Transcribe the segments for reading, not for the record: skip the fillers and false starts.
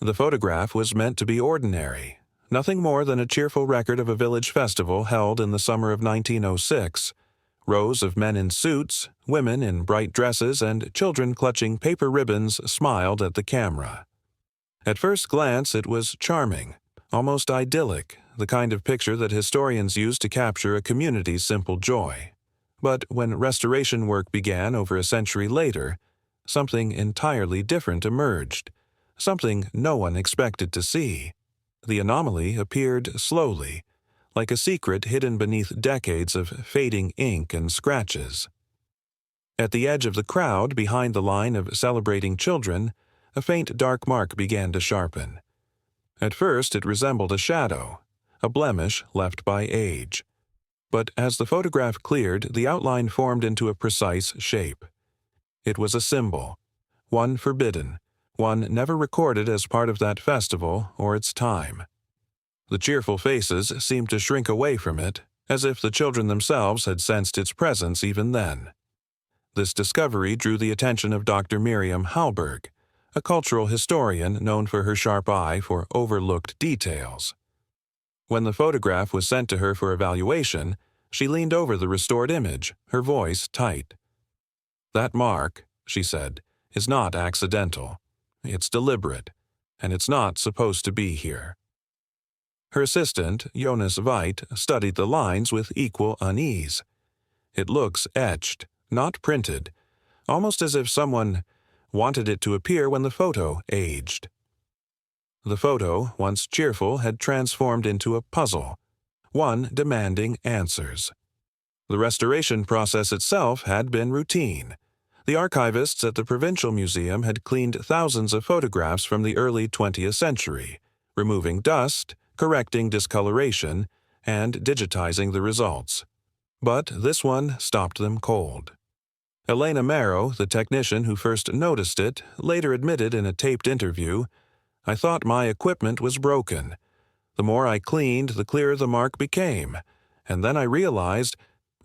The photograph was meant to be ordinary, nothing more than a cheerful record of a village festival held in the summer of 1906. Rows of men in suits, women in bright dresses, and children clutching paper ribbons smiled at the camera. At first glance, it was charming, almost idyllic, the kind of picture that historians use to capture a community's simple joy. But when restoration work began over a century later, something entirely different emerged, something no one expected to see. The anomaly appeared slowly, like a secret hidden beneath decades of fading ink and scratches. At the edge of the crowd, behind the line of celebrating children, a faint dark mark began to sharpen. At first it resembled a shadow, a blemish left by age. But as the photograph cleared, the outline formed into a precise shape. It was a symbol, one forbidden, one never recorded as part of that festival or its time. The cheerful faces seemed to shrink away from it, as if the children themselves had sensed its presence even then. This discovery drew the attention of Dr. Miriam Halberg, a cultural historian known for her sharp eye for overlooked details. When the photograph was sent to her for evaluation, she leaned over the restored image, her voice tight. "That mark," she said, "is not accidental. It's deliberate, and it's not supposed to be here." Her assistant, Jonas Veit, studied the lines with equal unease. "It looks etched, not printed, almost as if someone wanted it to appear when the photo aged." The photo, once cheerful, had transformed into a puzzle, one demanding answers. The restoration process itself had been routine. The archivists at the Provincial Museum had cleaned thousands of photographs from the early 20th century, removing dust, correcting discoloration, and digitizing the results. But this one stopped them cold. Elena Marrow, the technician who first noticed it, later admitted in a taped interview, "I thought my equipment was broken. The more I cleaned, the clearer the mark became, and then I realized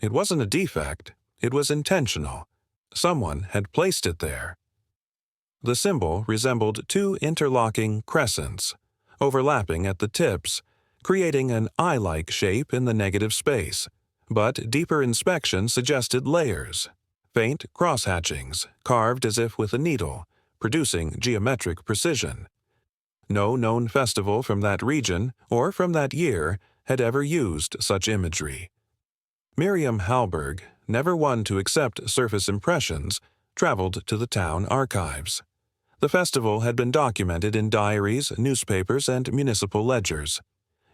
it wasn't a defect, it was intentional. Someone had placed it there." The symbol resembled two interlocking crescents, overlapping at the tips, creating an eye-like shape in the negative space, but deeper inspection suggested layers. Faint cross-hatchings, carved as if with a needle, producing geometric precision. No known festival from that region, or from that year, had ever used such imagery. Miriam Halberg, never one to accept surface impressions, traveled to the town archives. The festival had been documented in diaries, newspapers, and municipal ledgers.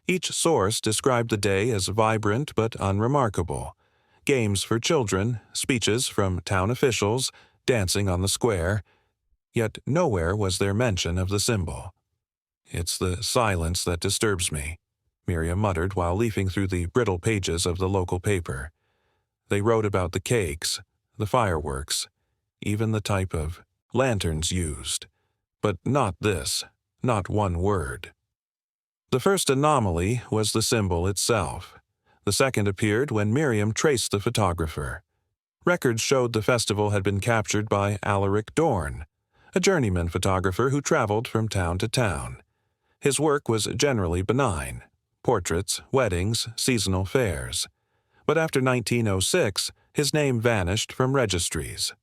Each source described the day as vibrant but unremarkable. Games for children, speeches from town officials, dancing on the square. Yet nowhere was there mention of the symbol. "It's the silence that disturbs me," Miriam muttered while leafing through the brittle pages of the local paper. They wrote about the cakes, the fireworks, even the type of lanterns used. But not this, not one word. The first anomaly was the symbol itself. The second appeared when Miriam traced the photographer. Records showed the festival had been captured by Alaric Dorn, a journeyman photographer who traveled from town to town. His work was generally benign: portraits, weddings, seasonal fairs. But after 1906, his name vanished from registries.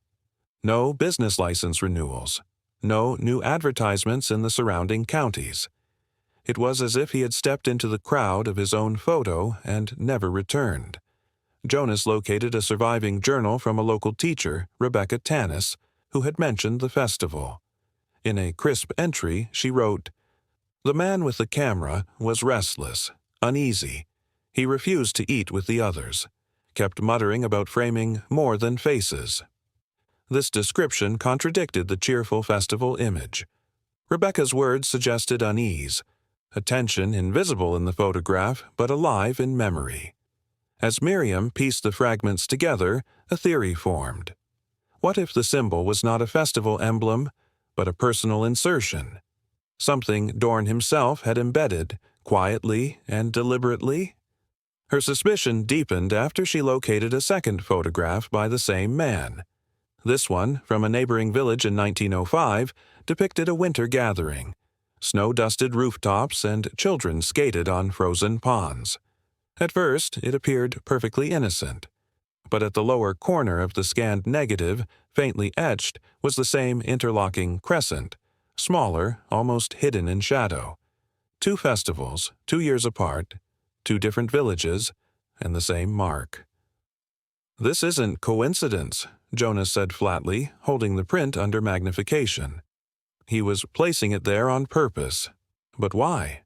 No business license renewals, no new advertisements in the surrounding counties. It was as if he had stepped into the crowd of his own photo and never returned. Jonas located a surviving journal from a local teacher, Rebecca Tanis, who had mentioned the festival. In a crisp entry, she wrote, "The man with the camera was restless, uneasy. He refused to eat with the others, kept muttering about framing more than faces." This description contradicted the cheerful festival image. Rebecca's words suggested unease, a tension invisible in the photograph but alive in memory. As Miriam pieced the fragments together, a theory formed. What if the symbol was not a festival emblem, but a personal insertion? Something Dorn himself had embedded, quietly and deliberately? Her suspicion deepened after she located a second photograph by the same man. This one, from a neighboring village in 1905, depicted a winter gathering. Snow-dusted rooftops and children skated on frozen ponds. At first, it appeared perfectly innocent. But at the lower corner of the scanned negative, faintly etched, was the same interlocking crescent, smaller, almost hidden in shadow. 2 festivals, 2 years apart, 2 different villages, and the same mark. "This isn't coincidence," Jonas said flatly, holding the print under magnification. He was placing it there on purpose. But why?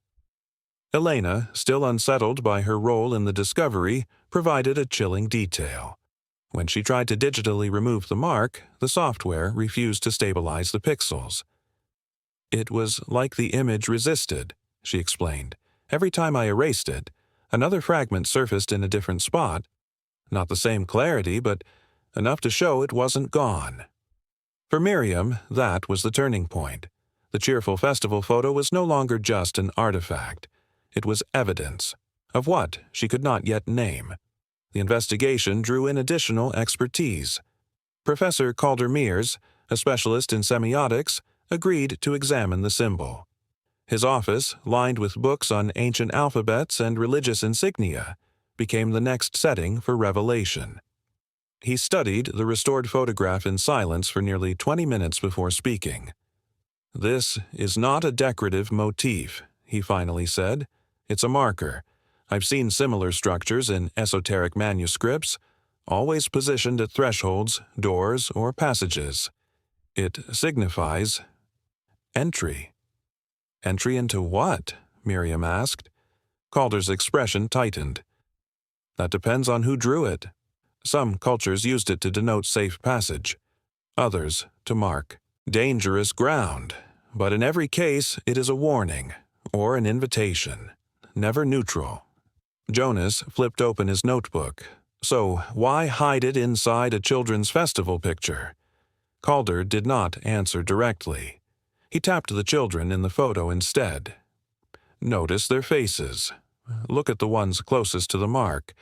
Elena, still unsettled by her role in the discovery, provided a chilling detail. When she tried to digitally remove the mark, the software refused to stabilize the pixels. "It was like the image resisted," she explained. "Every time I erased it, another fragment surfaced in a different spot. Not the same clarity, but enough to show it wasn't gone." For Miriam, that was the turning point. The Cheerful Festival photo was no longer just an artifact. It was evidence. Of what, she could not yet name. The investigation drew in additional expertise. Professor Calder Mears, a specialist in semiotics, agreed to examine the symbol. His office, lined with books on ancient alphabets and religious insignia, became the next setting for revelation. He studied the restored photograph in silence for nearly 20 minutes before speaking. "This is not a decorative motif," he finally said. "It's a marker. I've seen similar structures in esoteric manuscripts, always positioned at thresholds, doors, or passages. It signifies entry." "Entry into what?" Miriam asked. Calder's expression tightened. "That depends on who drew it. Some cultures used it to denote safe passage. Others, to mark dangerous ground. But in every case, it is a warning, or an invitation. Never neutral." Jonas flipped open his notebook. So, why hide it inside a children's festival picture? Calder did not answer directly. He tapped the children in the photo instead. "Notice their faces. Look at the ones closest to the mark.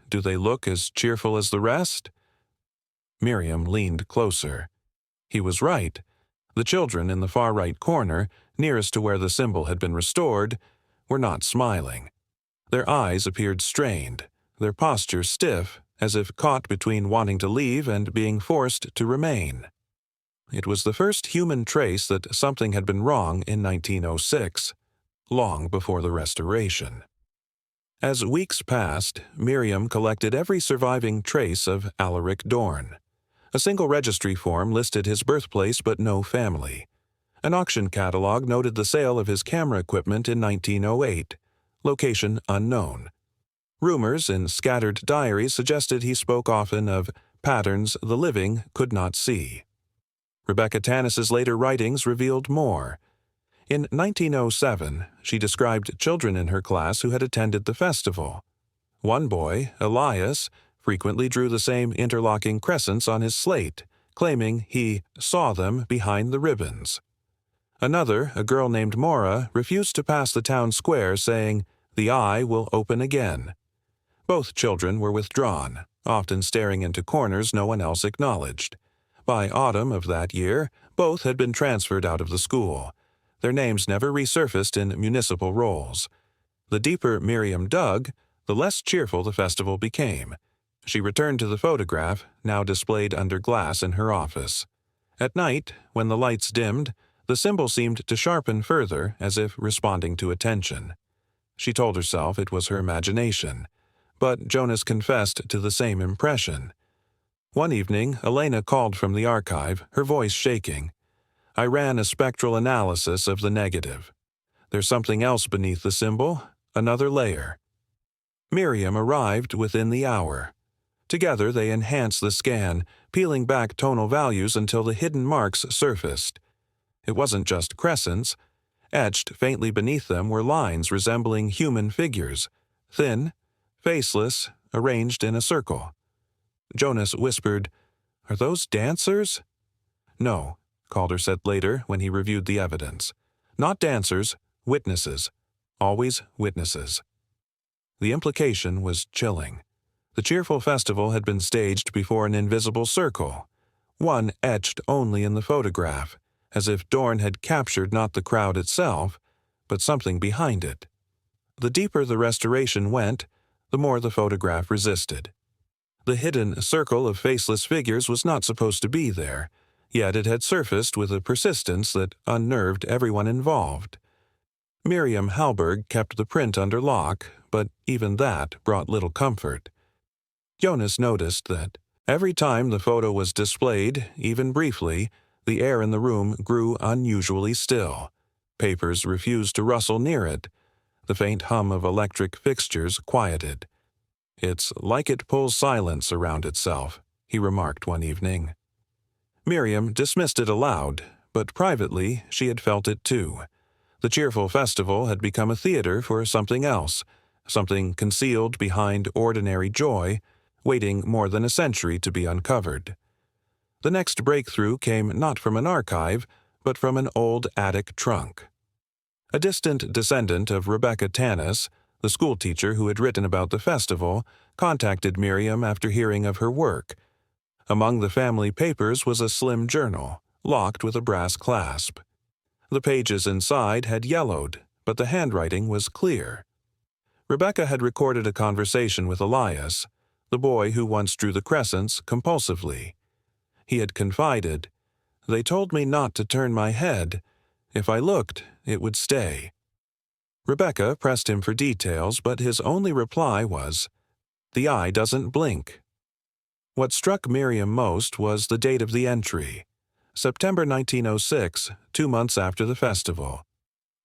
Do they look as cheerful as the rest?" Miriam leaned closer. He was right. The children in the far right corner, nearest to where the symbol had been restored, were not smiling. Their eyes appeared strained, their posture stiff, as if caught between wanting to leave and being forced to remain. It was the first human trace that something had been wrong in 1906, long before the Restoration. As weeks passed, Miriam collected every surviving trace of Alaric Dorn. A single registry form listed his birthplace but no family. An auction catalog noted the sale of his camera equipment in 1908, location unknown. Rumors in scattered diaries suggested he spoke often of patterns the living could not see. Rebecca Tanis's later writings revealed more. In 1907, she described children in her class who had attended the festival. One boy, Elias, frequently drew the same interlocking crescents on his slate, claiming he saw them behind the ribbons. Another, a girl named Maura, refused to pass the town square, saying, "The eye will open again." Both children were withdrawn, often staring into corners no one else acknowledged. By autumn of that year, both had been transferred out of the school. Their names never resurfaced in municipal rolls. The deeper Miriam dug, the less cheerful the festival became. She returned to the photograph, now displayed under glass in her office. At night, when the lights dimmed, the symbol seemed to sharpen further, as if responding to attention. She told herself it was her imagination, but Jonas confessed to the same impression. One evening, Elena called from the archive, her voice shaking. "I ran a spectral analysis of the negative. There's something else beneath the symbol, another layer." Miriam arrived within the hour. Together they enhanced the scan, peeling back tonal values until the hidden marks surfaced. It wasn't just crescents. Etched faintly beneath them were lines resembling human figures, thin, faceless, arranged in a circle. Jonas whispered, "Are those dancers?" "No," Calder said later when he reviewed the evidence. "Not dancers, witnesses. Always witnesses." The implication was chilling. The Cheerful Festival had been staged before an invisible circle, one etched only in the photograph, as if Dorn had captured not the crowd itself, but something behind it. The deeper the restoration went, the more the photograph resisted. The hidden circle of faceless figures was not supposed to be there, yet it had surfaced with a persistence that unnerved everyone involved. Miriam Halberg kept the print under lock, but even that brought little comfort. Jonas noticed that every time the photo was displayed, even briefly, the air in the room grew unusually still. Papers refused to rustle near it. The faint hum of electric fixtures quieted. "It's like it pulls silence around itself," he remarked one evening. Miriam dismissed it aloud, but privately she had felt it too. The Cheerful festival had become a theater for something else, something concealed behind ordinary joy, waiting more than a century to be uncovered. The next breakthrough came not from an archive, but from an old attic trunk. A distant descendant of Rebecca Tanis, the schoolteacher who had written about the festival, contacted Miriam after hearing of her work. Among the family papers was a slim journal, locked with a brass clasp. The pages inside had yellowed, but the handwriting was clear. Rebecca had recorded a conversation with Elias, the boy who once drew the crescents compulsively. He had confided, "They told me not to turn my head. If I looked, it would stay." Rebecca pressed him for details, but his only reply was, "The eye doesn't blink." What struck Miriam most was the date of the entry, September 1906, 2 months after the festival.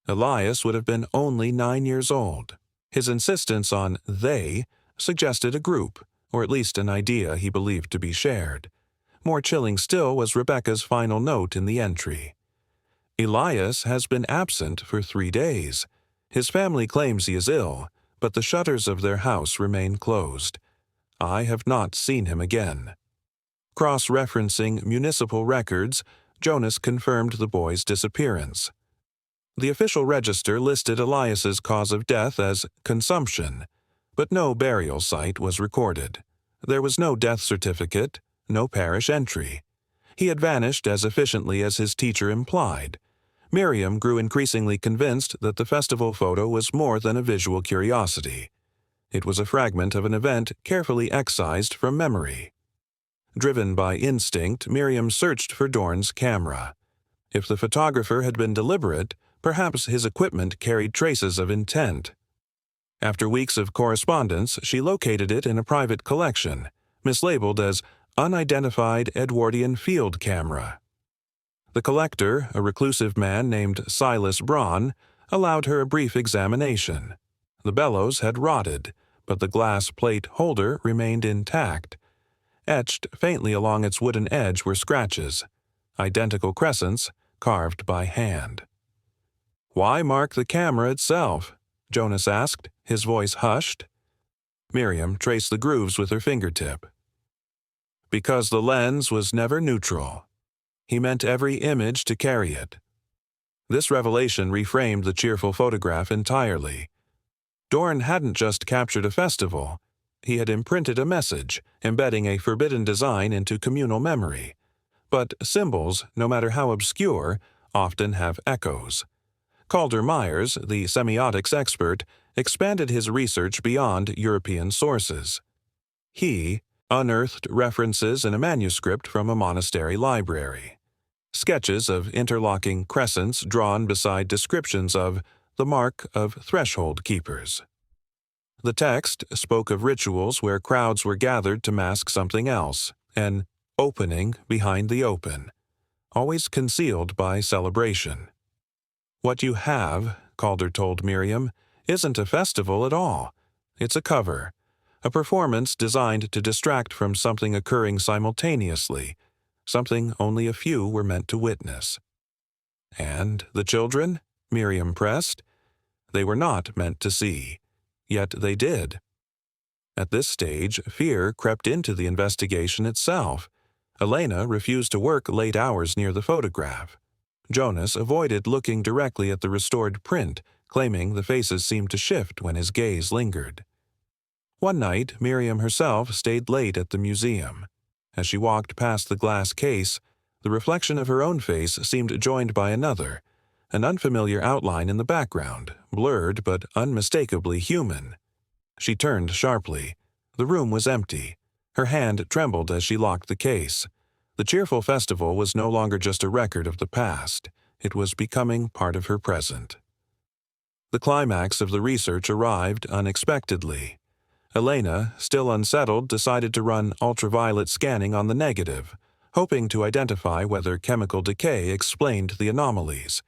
Elias would have been only 9 years old. His insistence on "they" suggested a group, or at least an idea he believed to be shared. More chilling still was Rebecca's final note in the entry. "Elias has been absent for 3 days. His family claims he is ill, but the shutters of their house remain closed. I have not seen him again." Cross-referencing municipal records, Jonas confirmed the boy's disappearance. The official register listed Elias's cause of death as consumption, but no burial site was recorded. There was no death certificate, no parish entry. He had vanished as efficiently as his teacher implied. Miriam grew increasingly convinced that the festival photo was more than a visual curiosity. It was a fragment of an event carefully excised from memory. Driven by instinct, Miriam searched for Dorn's camera. If the photographer had been deliberate, perhaps his equipment carried traces of intent. After weeks of correspondence, she located it in a private collection, mislabeled as Unidentified Edwardian Field Camera. The collector, a reclusive man named Silas Braun, allowed her a brief examination. The bellows had rotted, but the glass plate holder remained intact. Etched faintly along its wooden edge were scratches, identical crescents carved by hand. "Why mark the camera itself?" Jonas asked, his voice hushed. Miriam traced the grooves with her fingertip. "Because the lens was never neutral. He meant every image to carry it." This revelation reframed the Cheerful photograph entirely. Dorn hadn't just captured a festival. He had imprinted a message, embedding a forbidden design into communal memory. But symbols, no matter how obscure, often have echoes. Calder Myers, the semiotics expert, expanded his research beyond European sources. He unearthed references in a manuscript from a monastery library. Sketches of interlocking crescents drawn beside descriptions of the mark of threshold keepers. The text spoke of rituals where crowds were gathered to mask something else, an opening behind the open, always concealed by celebration. "What you have," Calder told Miriam, "isn't a festival at all. It's a cover, a performance designed to distract from something occurring simultaneously, something only a few were meant to witness." "And the children?" Miriam pressed. "They were not meant to see. Yet they did." At this stage, fear crept into the investigation itself. Elena refused to work late hours near the photograph. Jonas avoided looking directly at the restored print, claiming the faces seemed to shift when his gaze lingered. One night, Miriam herself stayed late at the museum. As she walked past the glass case, The reflection of her own face seemed joined by another, an unfamiliar outline in the background, blurred but unmistakably human. She turned sharply. The room was empty. Her hand trembled as she locked the case. The Cheerful Festival was no longer just a record of the past. It was becoming part of her present. The climax of the research arrived unexpectedly. Elena, still unsettled, decided to run ultraviolet scanning on the negative, hoping to identify whether chemical decay explained the anomalies.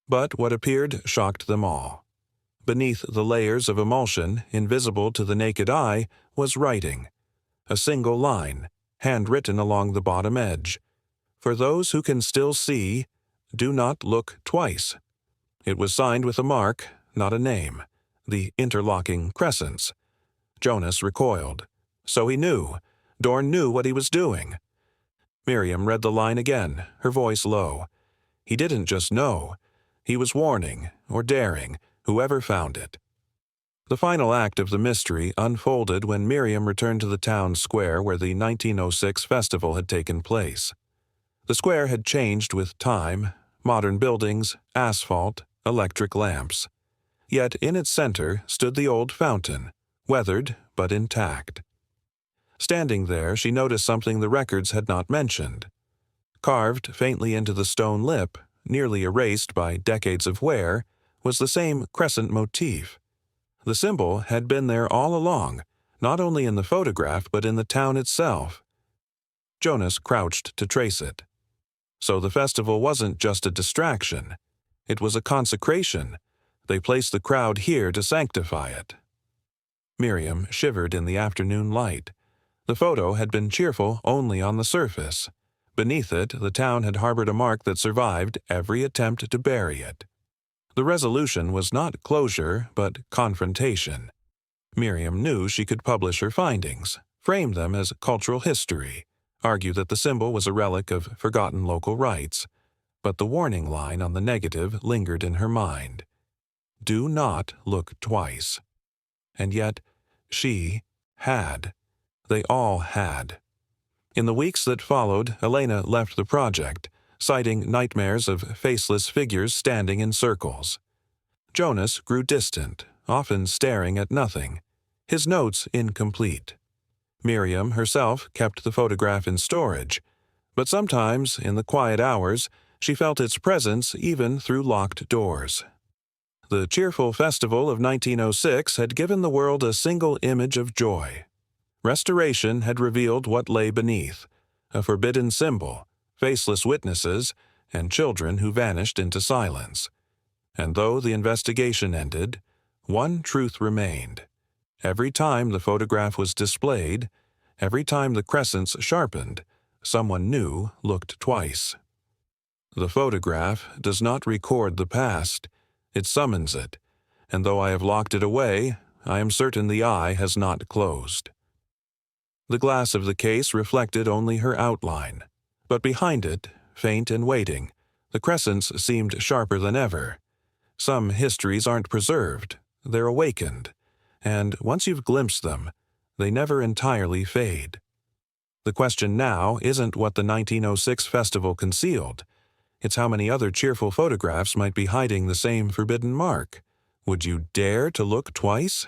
But what appeared shocked them all. Beneath the layers of emulsion, invisible to the naked eye, was writing. A single line, handwritten along the bottom edge. For those who can still see, do not look twice. It was signed with a mark, not a name, the interlocking crescents. Jonas recoiled. So he knew. Dorn knew what he was doing. Miriam read the line again, her voice low. He didn't just know. He was warning, or daring, whoever found it. The final act of the mystery unfolded when Miriam returned to the town square where the 1906 festival had taken place. The square had changed with time, modern buildings, asphalt, electric lamps. Yet in its center stood the old fountain, weathered but intact. Standing there, she noticed something the records had not mentioned. Carved faintly into the stone lip, nearly erased by decades of wear, was the same crescent motif. The symbol had been there all along, not only in the photograph but in the town itself. Jonas crouched to trace it. So the festival wasn't just a distraction. It was a consecration. They placed the crowd here to sanctify it. Miriam shivered in the afternoon light. The photo had been cheerful only on the surface. Beneath it, the town had harbored a mark that survived every attempt to bury it. The resolution was not closure, but confrontation. Miriam knew she could publish her findings, frame them as cultural history, argue that the symbol was a relic of forgotten local rites. But the warning line on the negative lingered in her mind. Do not look twice. And yet, she had. They all had. In the weeks that followed, Elena left the project, citing nightmares of faceless figures standing in circles. Jonas grew distant, often staring at nothing, his notes incomplete. Miriam herself kept the photograph in storage, but sometimes, in the quiet hours, she felt its presence even through locked doors. The Cheerful Festival of 1906 had given the world a single image of joy. Restoration had revealed what lay beneath, a forbidden symbol, faceless witnesses, and children who vanished into silence. And though the investigation ended, one truth remained. Every time the photograph was displayed, every time the crescents sharpened, someone new looked twice. The photograph does not record the past, it summons it, and though I have locked it away, I am certain the eye has not closed. The glass of the case reflected only her outline, but behind it, faint and waiting, the crescents seemed sharper than ever. Some histories aren't preserved, they're awakened, and once you've glimpsed them, they never entirely fade. The question now isn't what the 1906 festival concealed. It's how many other cheerful photographs might be hiding the same forbidden mark. Would you dare to look twice?